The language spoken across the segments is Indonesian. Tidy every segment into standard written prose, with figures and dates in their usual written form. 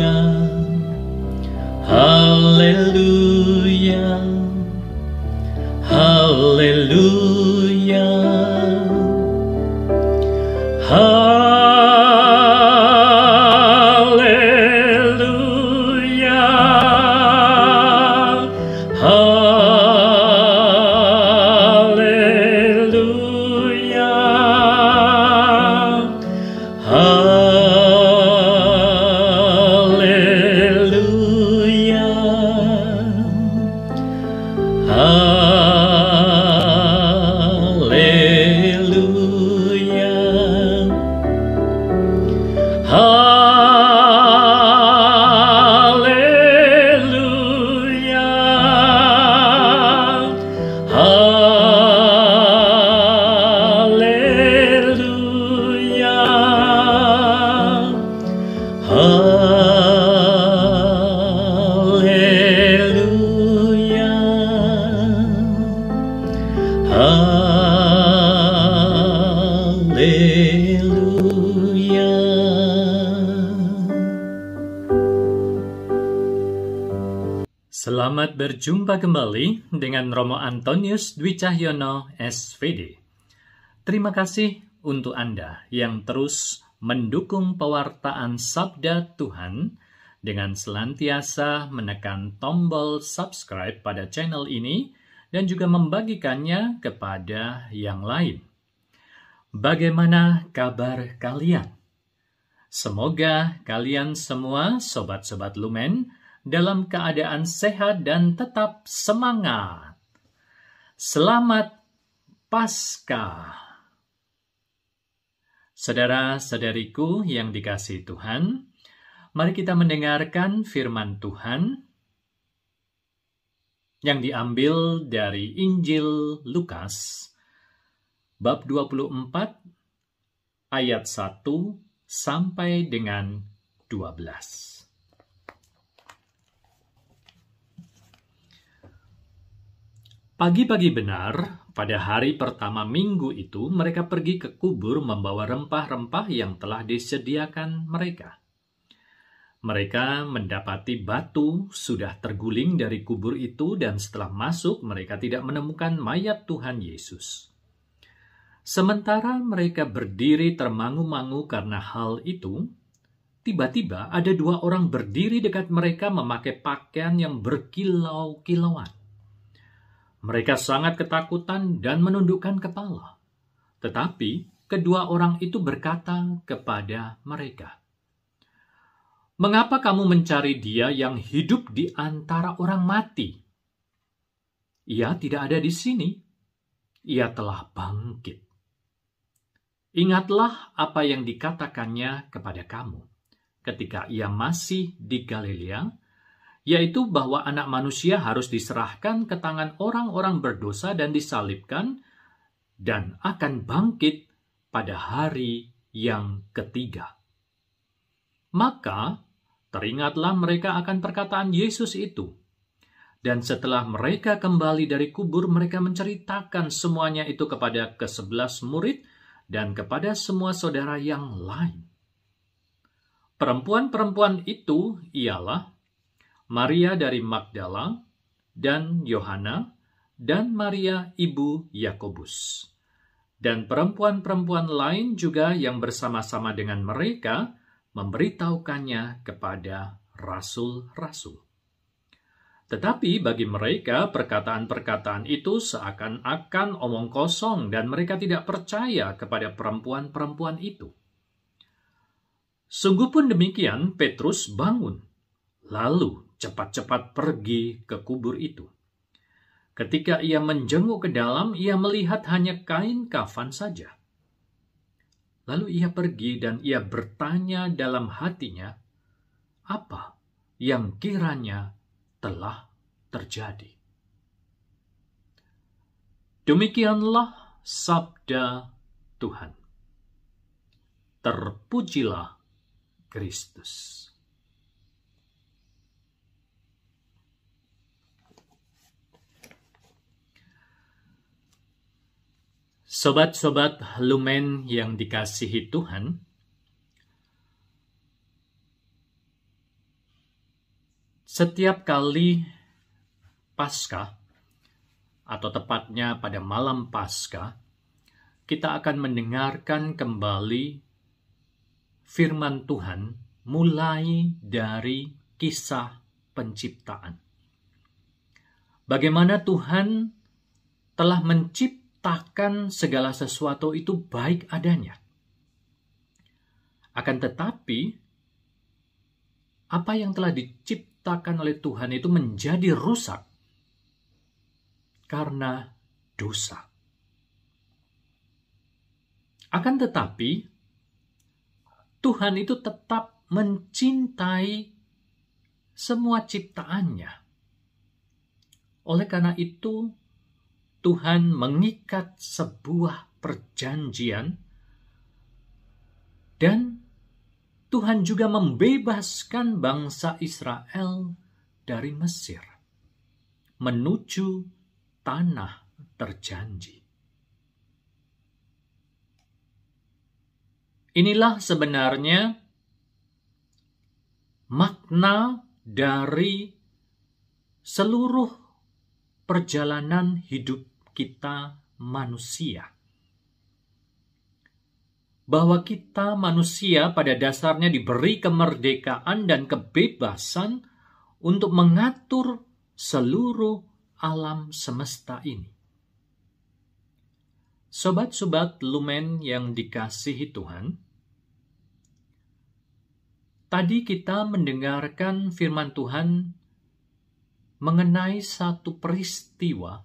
Haleluya, haleluya, haleluya, haleluya, haleluya, haleluya, haleluya, haleluya. Selamat berjumpa kembali dengan Romo Antonius Dwi Cahyono, SVD. Terima kasih untuk Anda yang terus mendukung pewartaan Sabda Tuhan dengan senantiasa menekan tombol subscribe pada channel ini dan juga membagikannya kepada yang lain. Bagaimana kabar kalian? Semoga kalian semua, sobat-sobat Lumen, dalam keadaan sehat dan tetap semangat. Selamat Paskah. Saudara-saudariku yang dikasihi Tuhan, mari kita mendengarkan firman Tuhan yang diambil dari Injil Lukas, bab 24, ayat 1 sampai dengan 12. Pagi-pagi benar, pada hari pertama minggu itu, mereka pergi ke kubur membawa rempah-rempah yang telah disediakan mereka. Mereka mendapati batu sudah terguling dari kubur itu dan setelah masuk mereka tidak menemukan mayat Tuhan Yesus. Sementara mereka berdiri termangu-mangu karena hal itu, tiba-tiba ada 2 orang berdiri dekat mereka memakai pakaian yang berkilau-kilauan. Mereka sangat ketakutan dan menundukkan kepala. Tetapi kedua orang itu berkata kepada mereka, "Mengapa kamu mencari Dia yang hidup di antara orang mati? Ia tidak ada di sini. Ia telah bangkit. Ingatlah apa yang dikatakannya kepada kamu ketika ia masih di Galilea, yaitu bahwa Anak Manusia harus diserahkan ke tangan orang-orang berdosa dan disalibkan, dan akan bangkit pada hari yang ketiga." Maka teringatlah mereka akan perkataan Yesus itu. Dan setelah mereka kembali dari kubur, mereka menceritakan semuanya itu kepada ke-11 murid dan kepada semua saudara yang lain. Perempuan-perempuan itu ialah Maria dari Magdala, dan Yohana, dan Maria ibu Yakobus. Dan perempuan-perempuan lain juga yang bersama-sama dengan mereka memberitahukannya kepada rasul-rasul. Tetapi bagi mereka perkataan-perkataan itu seakan-akan omong kosong dan mereka tidak percaya kepada perempuan-perempuan itu. Sungguh pun demikian, Petrus bangun, lalu cepat-cepat pergi ke kubur itu. Ketika ia menjenguk ke dalam, ia melihat hanya kain kafan saja. Lalu ia pergi dan ia bertanya dalam hatinya, apa yang kiranya telah terjadi. Demikianlah sabda Tuhan. Terpujilah Kristus. Sobat-sobat Lumen yang dikasihi Tuhan, Setiap kali Paskah, atau tepatnya pada malam Paskah, kita akan mendengarkan kembali firman Tuhan mulai dari kisah penciptaan. Bagaimana Tuhan telah menciptakan segala sesuatu itu baik adanya. Akan tetapi, apa yang telah diciptakan oleh Tuhan itu menjadi rusak karena dosa. Akan tetapi, Tuhan itu tetap mencintai semua ciptaannya. Oleh karena itu, Tuhan mengikat sebuah perjanjian dan Tuhan juga membebaskan bangsa Israel dari Mesir menuju tanah terjanji. Inilah sebenarnya makna dari seluruh perjalanan hidup kita manusia. Bahwa kita manusia pada dasarnya diberi kemerdekaan dan kebebasan untuk mengatur seluruh alam semesta ini. Sobat-sobat Lumen yang dikasihi Tuhan, tadi kita mendengarkan firman Tuhan mengenai satu peristiwa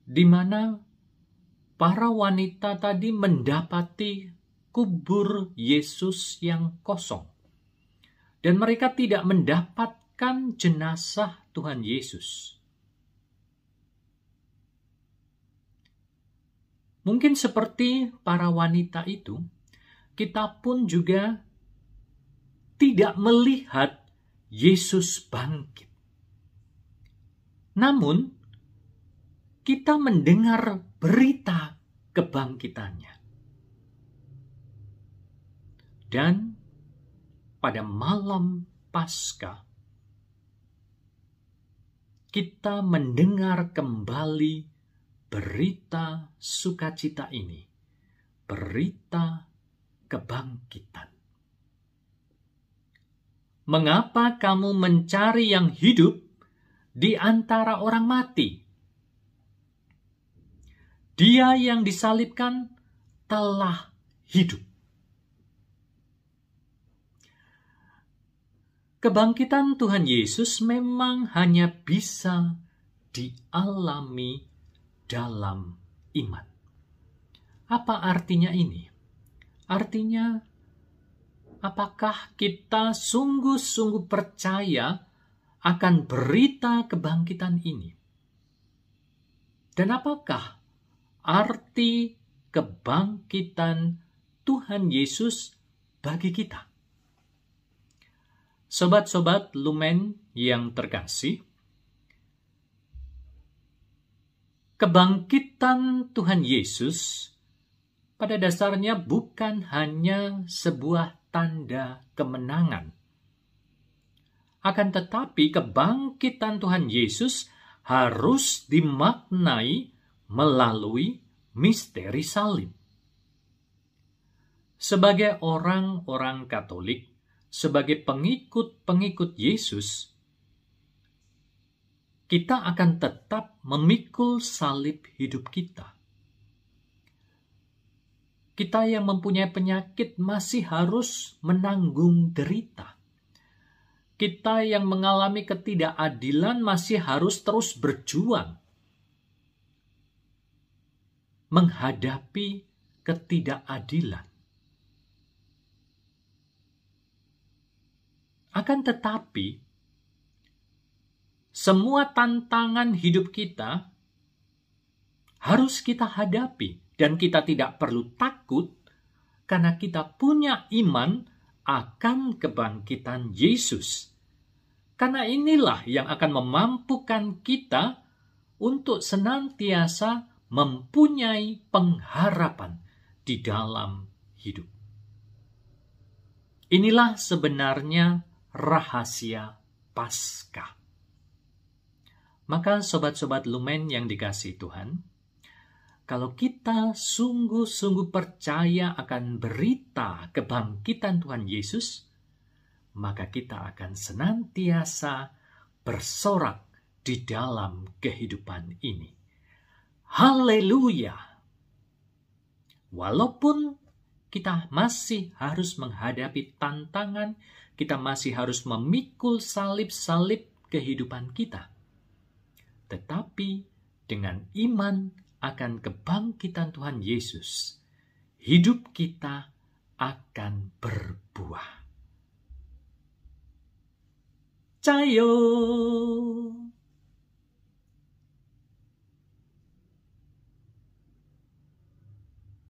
di mana para wanita tadi mendapati kubur Yesus yang kosong. Dan mereka tidak mendapatkan jenazah Tuhan Yesus. Mungkin seperti para wanita itu, kita pun juga tidak melihat Yesus bangkit. Namun, kita mendengar berita kebangkitannya. Dan pada malam Paskah, kita mendengar kembali berita sukacita ini, berita kebangkitan. Mengapa kamu mencari yang hidup di antara orang mati? Dia yang disalibkan telah hidup. Kebangkitan Tuhan Yesus memang hanya bisa dialami dalam iman. Apa artinya ini? Artinya, apakah kita sungguh-sungguh percaya akan berita kebangkitan ini? Dan apakah arti kebangkitan Tuhan Yesus bagi kita? Sobat-sobat Lumen yang terkasih, kebangkitan Tuhan Yesus pada dasarnya bukan hanya sebuah tanda kemenangan. Akan tetapi kebangkitan Tuhan Yesus harus dimaknai melalui misteri salib. Sebagai orang-orang Katolik, sebagai pengikut-pengikut Yesus, kita akan tetap memikul salib hidup kita. Kita yang mempunyai penyakit masih harus menanggung derita. Kita yang mengalami ketidakadilan masih harus terus berjuang menghadapi ketidakadilan. Akan tetapi, semua tantangan hidup kita harus kita hadapi dan kita tidak perlu takut karena kita punya iman akan kebangkitan Yesus. Karena inilah yang akan memampukan kita untuk senantiasa mempunyai pengharapan di dalam hidup. Inilah sebenarnya rahasia Paskah. Maka sobat-sobat Lumen yang dikasihi Tuhan, kalau kita sungguh-sungguh percaya akan berita kebangkitan Tuhan Yesus, maka kita akan senantiasa bersorak di dalam kehidupan ini. Haleluya! Walaupun kita masih harus menghadapi tantangan, kita masih harus memikul salib-salib kehidupan kita. Tetapi dengan iman akan kebangkitan Tuhan Yesus, hidup kita akan berbuah. Cayo!